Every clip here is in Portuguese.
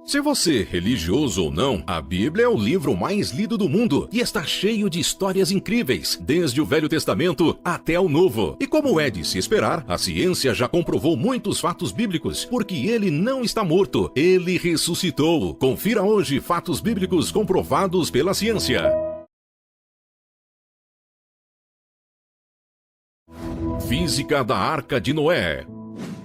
Se você é religioso ou não, a Bíblia é o livro mais lido do mundo e está cheio de histórias incríveis, desde o Velho Testamento até o Novo. E como é de se esperar, a ciência já comprovou muitos fatos bíblicos, porque ele não está morto, ele ressuscitou. Confira hoje fatos bíblicos comprovados pela ciência. Física da Arca de Noé.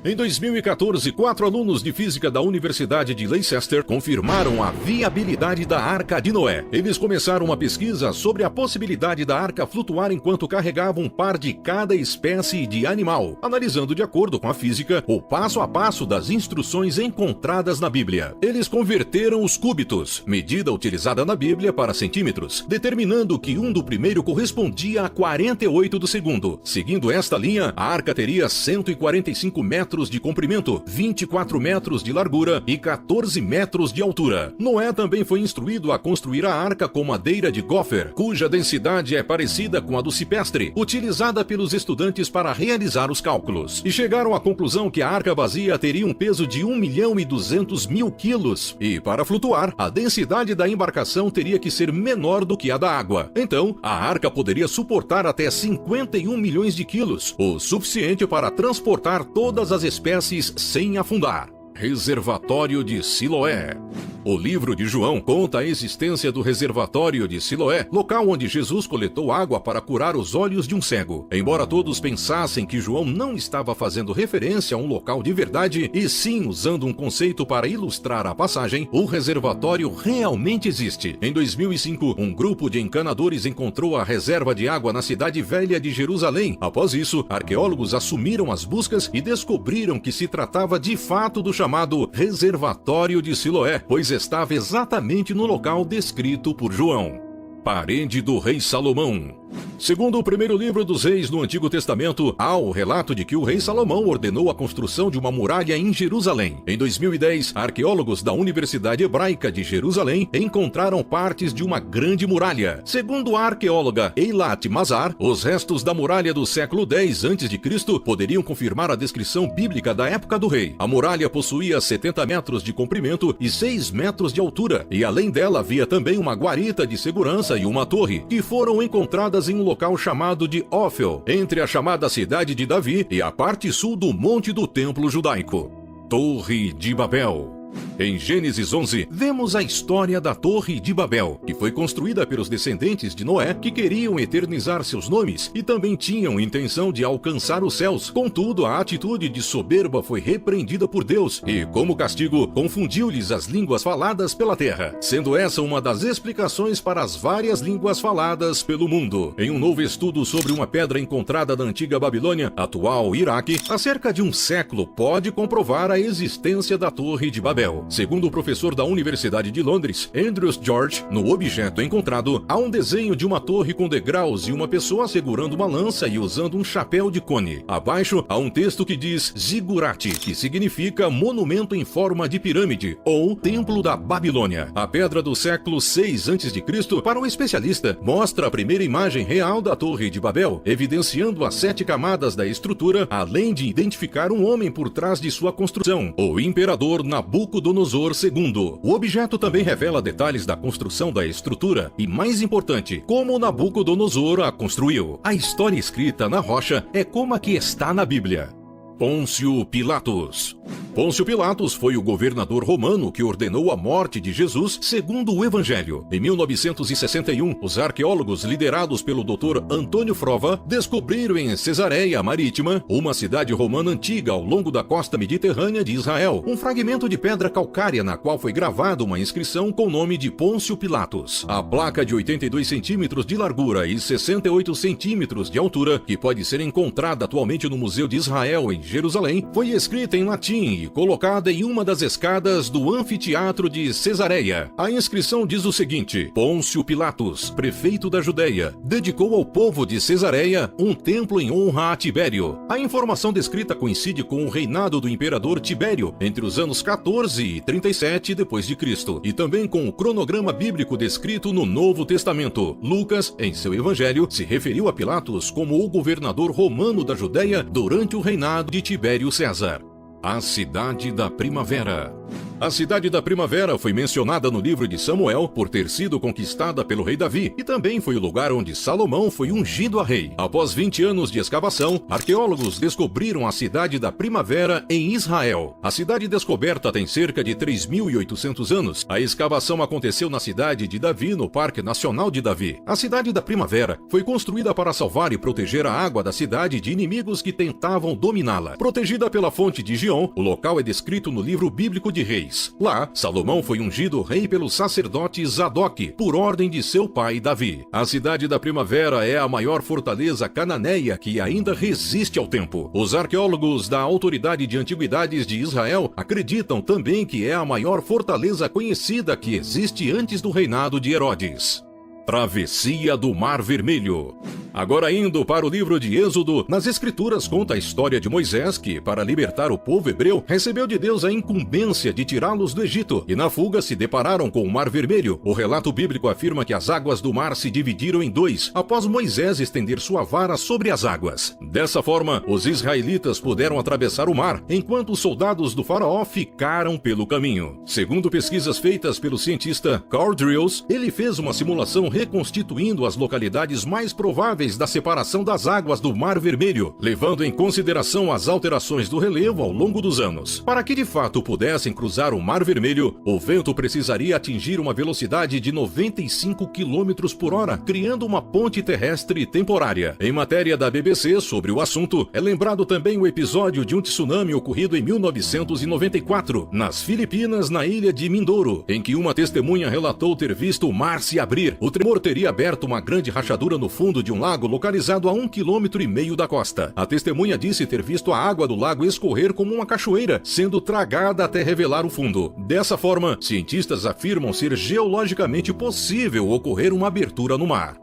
Em 2014, 4 alunos de física da Universidade de Leicester confirmaram a viabilidade da Arca de Noé. Eles começaram uma pesquisa sobre a possibilidade da arca flutuar enquanto carregava um par de cada espécie de animal, analisando de acordo com a física o passo a passo das instruções encontradas na Bíblia. Eles converteram os cúbitos, medida utilizada na Bíblia, para centímetros, determinando que 1 do primeiro correspondia a 48 do segundo. Seguindo esta linha, a arca teria 145 metros de comprimento, 24 metros de largura e 14 metros de altura. Noé também foi instruído a construir a arca com madeira de gopher, cuja densidade é parecida com a do cipestre, utilizada pelos estudantes para realizar os cálculos. E chegaram à conclusão que a arca vazia teria um peso de 1.200.000 quilos. E para flutuar, a densidade da embarcação teria que ser menor do que a da água. Então, a arca poderia suportar até 51 milhões de quilos, o suficiente para transportar todas as espécies sem afundar. Reservatório de Siloé. O livro de João conta a existência do reservatório de Siloé, local onde Jesus coletou água para curar os olhos de um cego. Embora todos pensassem que João não estava fazendo referência a um local de verdade, e sim usando um conceito para ilustrar a passagem, o reservatório realmente existe. Em 2005, um grupo de encanadores encontrou a reserva de água na cidade velha de Jerusalém. Após isso, arqueólogos assumiram as buscas e descobriram que se tratava de fato do chamado Reservatório de Siloé, pois estava exatamente no local descrito por João. Parede do rei Salomão. Segundo o primeiro livro dos reis no Antigo Testamento, há o relato de que o rei Salomão ordenou a construção de uma muralha em Jerusalém. Em 2010, arqueólogos da Universidade Hebraica de Jerusalém encontraram partes de uma grande muralha. Segundo a arqueóloga Eilat Mazar, os restos da muralha do século X a.C. poderiam confirmar a descrição bíblica da época do rei. A muralha possuía 70 metros de comprimento e 6 metros de altura, e além dela havia também uma guarita de segurança e uma torre, que foram encontradas em um local chamado de Ófel, entre a chamada cidade de Davi e a parte sul do Monte do Templo Judaico. Torre de Babel. Em Gênesis 11, vemos a história da Torre de Babel, que foi construída pelos descendentes de Noé, que queriam eternizar seus nomes e também tinham intenção de alcançar os céus. Contudo, a atitude de soberba foi repreendida por Deus e, como castigo, confundiu-lhes as línguas faladas pela terra, sendo essa uma das explicações para as várias línguas faladas pelo mundo. Em um novo estudo sobre uma pedra encontrada na antiga Babilônia, atual Iraque, há cerca de um século, pode comprovar a existência da Torre de Babel. Segundo o professor da Universidade de Londres, Andrews George, no objeto encontrado, há um desenho de uma torre com degraus e uma pessoa segurando uma lança e usando um chapéu de cone. Abaixo, há um texto que diz Zigurate, que significa monumento em forma de pirâmide, ou Templo da Babilônia. A pedra do século VI a.C., para o especialista, mostra a primeira imagem real da Torre de Babel, evidenciando as 7 camadas da estrutura, além de identificar um homem por trás de sua construção, o imperador Nabucodonosor II. O objeto também revela detalhes da construção da estrutura e, mais importante, como Nabucodonosor a construiu. A história escrita na rocha é como a que está na Bíblia. Pôncio Pilatos. Pôncio Pilatos foi o governador romano que ordenou a morte de Jesus segundo o Evangelho. Em 1961, os arqueólogos liderados pelo Dr. Antônio Frova descobriram em Cesareia Marítima, uma cidade romana antiga ao longo da costa mediterrânea de Israel, um fragmento de pedra calcária na qual foi gravada uma inscrição com o nome de Pôncio Pilatos. A placa de 82 centímetros de largura e 68 centímetros de altura, que pode ser encontrada atualmente no Museu de Israel em Jerusalém, foi escrita em latim e colocada em uma das escadas do anfiteatro de Cesareia. A inscrição diz o seguinte: Pôncio Pilatos, prefeito da Judeia, dedicou ao povo de Cesareia um templo em honra a Tibério. A informação descrita coincide com o reinado do imperador Tibério entre os anos 14 e 37 d.C. e também com o cronograma bíblico descrito no Novo Testamento. Lucas, em seu evangelho, se referiu a Pilatos como o governador romano da Judeia durante o reinado de Tibério César. A Cidade da Primavera. A cidade da Primavera foi mencionada no livro de Samuel por ter sido conquistada pelo rei Davi e também foi o lugar onde Salomão foi ungido a rei. Após 20 anos de escavação, arqueólogos descobriram a cidade da Primavera em Israel. A cidade descoberta tem cerca de 3.800 anos. A escavação aconteceu na cidade de Davi, no Parque Nacional de Davi. A cidade da Primavera foi construída para salvar e proteger a água da cidade de inimigos que tentavam dominá-la. Protegida pela fonte de Gion, o local é descrito no livro bíblico de Reis. Lá, Salomão foi ungido rei pelo sacerdote Zadok, por ordem de seu pai Davi. A cidade da Primavera é a maior fortaleza cananeia que ainda resiste ao tempo. Os arqueólogos da Autoridade de Antiguidades de Israel acreditam também que é a maior fortaleza conhecida que existe antes do reinado de Herodes. Travessia do Mar Vermelho. Agora indo para o livro de Êxodo, nas Escrituras conta a história de Moisés que, para libertar o povo hebreu, recebeu de Deus a incumbência de tirá-los do Egito, e na fuga se depararam com o Mar Vermelho. O relato bíblico afirma que as águas do mar se dividiram em dois, após Moisés estender sua vara sobre as águas. Dessa forma, os israelitas puderam atravessar o mar, enquanto os soldados do faraó ficaram pelo caminho. Segundo pesquisas feitas pelo cientista Carl Drills, ele fez uma simulação reconstituindo as localidades mais prováveis da separação das águas do Mar Vermelho, levando em consideração as alterações do relevo ao longo dos anos. Para que de fato pudessem cruzar o Mar Vermelho, o vento precisaria atingir uma velocidade de 95 km por hora, criando uma ponte terrestre temporária. Em matéria da BBC sobre o assunto, é lembrado também o episódio de um tsunami ocorrido em 1994, nas Filipinas, na ilha de Mindoro, em que uma testemunha relatou ter visto o mar se abrir. O tremor teria aberto uma grande rachadura no fundo de um lago localizado a 1,5 km da costa. A testemunha disse ter visto a água do lago escorrer como uma cachoeira, sendo tragada até revelar o fundo. Dessa forma, cientistas afirmam ser geologicamente possível ocorrer uma abertura no mar.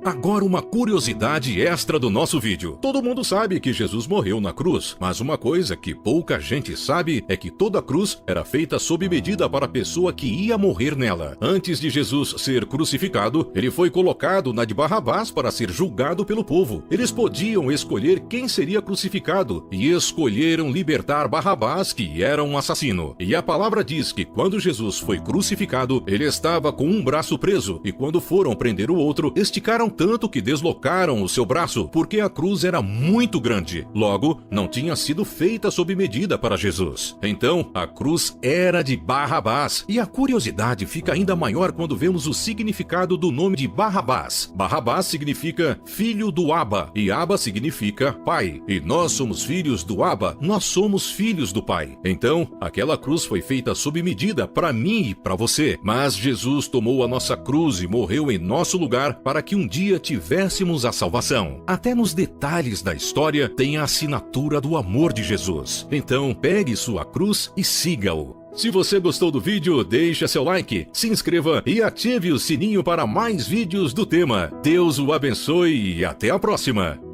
Agora uma curiosidade extra do nosso vídeo. Todo mundo sabe que Jesus morreu na cruz, mas uma coisa que pouca gente sabe é que toda cruz era feita sob medida para a pessoa que ia morrer nela. Antes de Jesus ser crucificado, ele foi colocado na de Barrabás para ser julgado pelo povo. Eles podiam escolher quem seria crucificado e escolheram libertar Barrabás, que era um assassino. E a palavra diz que quando Jesus foi crucificado, ele estava com um braço preso, e quando foram prender o outro, esticaram tanto que deslocaram o seu braço, porque a cruz era muito grande. Logo, não tinha sido feita sob medida para Jesus. Então, a cruz era de Barrabás. E a curiosidade fica ainda maior quando vemos o significado do nome de Barrabás. Barrabás significa filho do Abba, e Abba significa pai. E nós somos filhos do Abba, nós somos filhos do pai. Então, aquela cruz foi feita sob medida para mim e para você. Mas Jesus tomou a nossa cruz e morreu em nosso lugar para que um dia tivéssemos a salvação. Até nos detalhes da história tem a assinatura do amor de Jesus. Então, pegue sua cruz e siga-o. Se você gostou do vídeo, deixe seu like, se inscreva e ative o sininho para mais vídeos do tema. Deus o abençoe e até a próxima!